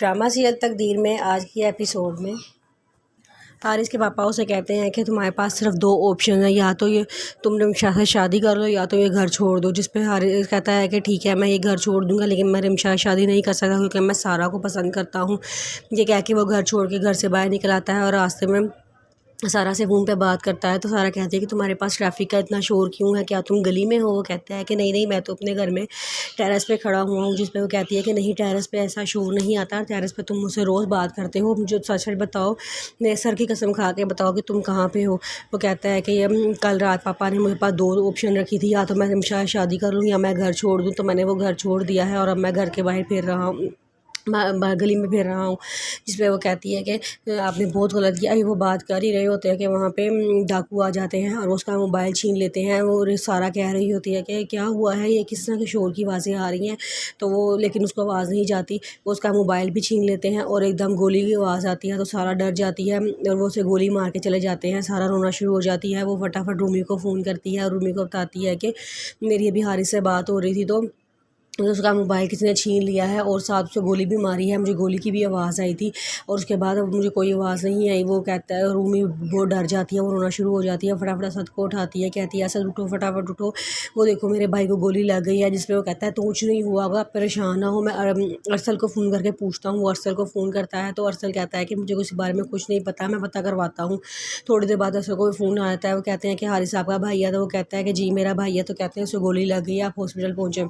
Drama serial तकदीर में आज की एपिसोड में हारिस के पापा उसे कहते हैं कि तुम्हारे पास सिर्फ दो ऑप्शन है, या तो ये तुम रिमशा से शादी कर लो या तो ये घर छोड़ दो। जिस पे हारिस कहता है कि ठीक है मैं ये घर छोड़ दूंगा, लेकिन मैं रिमशा से शादी नहीं कर सकता क्योंकि मैं सारा को पसंद करता हूँ। ये कह के वो घर छोड़ के घर से बाहर निकल आता है और रास्ते में सारा से फ़ोन पे बात करता है। तो सारा कहती है कि तुम्हारे पास ट्रैफिक का इतना शोर क्यों है, क्या तुम गली में हो? वो कहता है कि नहीं नहीं, मैं तो अपने घर में टेरेस पे खड़ा हुआ हूँ। जिस पे वो कहती है कि नहीं, टेरेस पे ऐसा शोर नहीं आता, टेरेस पे तुम मुझसे रोज़ बात करते हो, मुझे सच सच बताओ, मेरे सर की कसम खा के बताओ कि तुम कहाँ पे हो। वो कहता है कि कल रात पापा ने मुझे पास दो ऑप्शन रखी थी, या तो मैं शायद शादी कर लूँ या मैं घर छोड़ दूँ। तो मैंने वो घर छोड़ दिया है और अब मैं घर के बाहर फिर रहा हूँ, गली में फिर रहा हूँ। जिस पे वो कहती है कि आपने बहुत गलत किया। अभी वो बात कर ही रहे होते हैं कि वहाँ पे डाकू आ जाते हैं और उसका मोबाइल छीन लेते हैं। और सारा कह रही होती है कि क्या हुआ है, ये किस तरह के शोर की आवाज़ें आ रही हैं। तो वो लेकिन उसको आवाज़ नहीं जाती, वो उसका मोबाइल भी छीन लेते हैं और एकदम गोली की आवाज़ आती है। तो सारा डर जाती है और वो उसे गोली मार के चले जाते हैं। सारा रोना शुरू हो जाती है। वो फटाफट रूमी को फ़ोन करती है और रूमी को बताती है कि मेरी अभी हारिस से बात हो रही थी, तो उसका मोबाइल किसी ने छीन लिया है और साथ उसे गोली भी मारी है, मुझे गोली की भी आवाज़ आई थी और उसके बाद अब मुझे कोई आवाज़ नहीं आई। वो कहता है, रूमी बहुत डर जाती है, वो रोना शुरू हो जाती है। फटाफट असद को उठाती है, कहती है असद उठो, फटाफट उठो, वो देखो मेरे भाई को गोली लग गई है। जिस पे वो कहता है तो कुछ नहीं हुआ होगा, परेशान ना हो, मैं अरसल को फ़ोन करके पूछता हूँ। वो अरसल को फ़ोन करता है तो अरसल कहता है कि मुझे कुछ बारे में कुछ नहीं पता, मैं पता करवाता हूँ। थोड़ी देर बाद अरसल को फ़ोन आता है, वो कहते हैं कि हारिस साहब का भाई है। तो वो कहता है कि जी मेरा भाई है। तो कहते हैं उसे गोली लग गई है, आप हॉस्पिटल पहुँचे।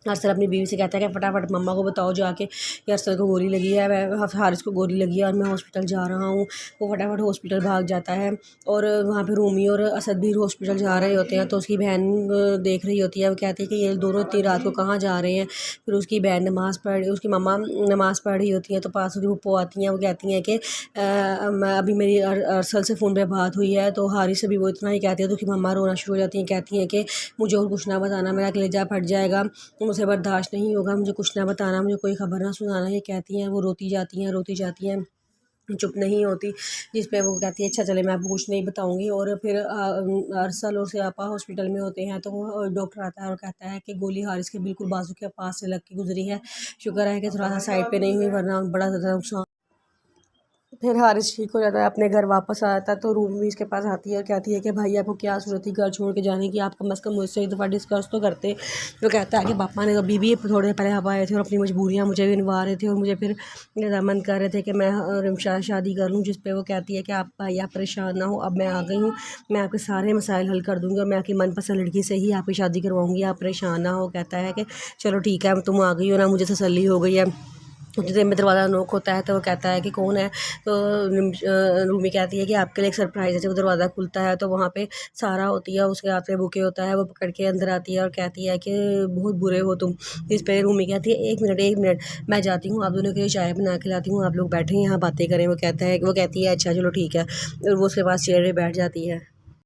अरसल अपनी बीवी से कहता है कि फटाफट मम्मा को बताओ जाके कि अरसल को गोली लगी है, मैं हारिस को गोली लगी है और मैं हॉस्पिटल जा रहा हूँ। वो फटाफट हॉस्पिटल भाग जाता है और वहाँ पे रूमी और असद भी हॉस्पिटल जा रहे होते हैं। तो उसकी बहन देख रही होती है, वो कहती है कि ये दोनों इतनी रात को कहाँ जा रहे हैं। फिर उसकी बहन उसकी मम्मा नमाज़ पढ़ रही होती है। तो पास उसकी पप्पो आती हैं, वो कहती हैं कि मैं अभी मेरी अरसल से फ़ोन पर बात हुई है। तो हारिस से भी वो इतना ही कहती है। तो उसकी मम्मा रोना शुरू हो जाती हैं, कहती हैं कि मुझे और कुछ ना बताना, मेरा कलेजा फट जाएगा, मुझे बर्दाश्त नहीं होगा, मुझे कुछ ना बताना, मुझे कोई ख़बर ना सुनाना। ये कहती हैं, वो रोती जाती हैं, चुप नहीं होती। जिस पे वो कहती है अच्छा चले मैं आपको कुछ नहीं बताऊंगी। और फिर अरसल और सियापा हॉस्पिटल में होते हैं। तो वो डॉक्टर आता है और कहता है कि गोली हारिस के बिल्कुल बाजू के पास से लग के गुजरी है, शुक्र है कि थोड़ा सा साइड पे नहीं हुई, वरना बड़ा ज़्यादा नुकसान। फिर हारिस ठीक हो जाता है, अपने घर वापस आ जाता है। तो रूमी इसके पास आती है और कहती है कि भाई आपको क्या ज़रूरत थी घर छोड़ के जाने की, आप कम से कम मुझसे एक दफ़ा डिस्कस तो करते। वो कहता है कि पापा ने अभी भी थोड़ी देर पहले हवा आए थे और अपनी मजबूरियाँ मुझे भी निभा रहे थे और मुझे फिर रजामंद कर रहे थे कि मैं रिमशा शादी कर लूँ। जिस पे वो कहती है कि आप भाई आप परेशान ना हो, अब मैं आ गई हूँ, मैं आपके सारे मसाइल हल कर दूँगी और मैं आपकी मनपसंद लड़की से ही आपकी शादी करवाऊँगी, आप परेशान ना हो। कहता है कि चलो ठीक है, तुम आ गई हो ना, मुझे तसल्ली हो गई है। उतनी देर में दरवाज़ा नॉक होता है। तो वो कहता है कि कौन है। तो रूमी कहती है कि आपके लिए एक सरप्राइज़ है। जब दरवाज़ा खुलता है तो वहाँ पे सारा होती है, उसके हाथ में बुके होता है, वो पकड़ के अंदर आती है और कहती है कि बहुत बुरे हो तुम। इस पे रूमी कहती है एक मिनट मैं जाती हूँ, आप दोनों के लिए चाय बना के लाती हूँ, आप लोग बैठे यहाँ बातें करें। वो कहती है अच्छा चलो ठीक है, और वो उसके पास चेयर पर बैठ जाती है।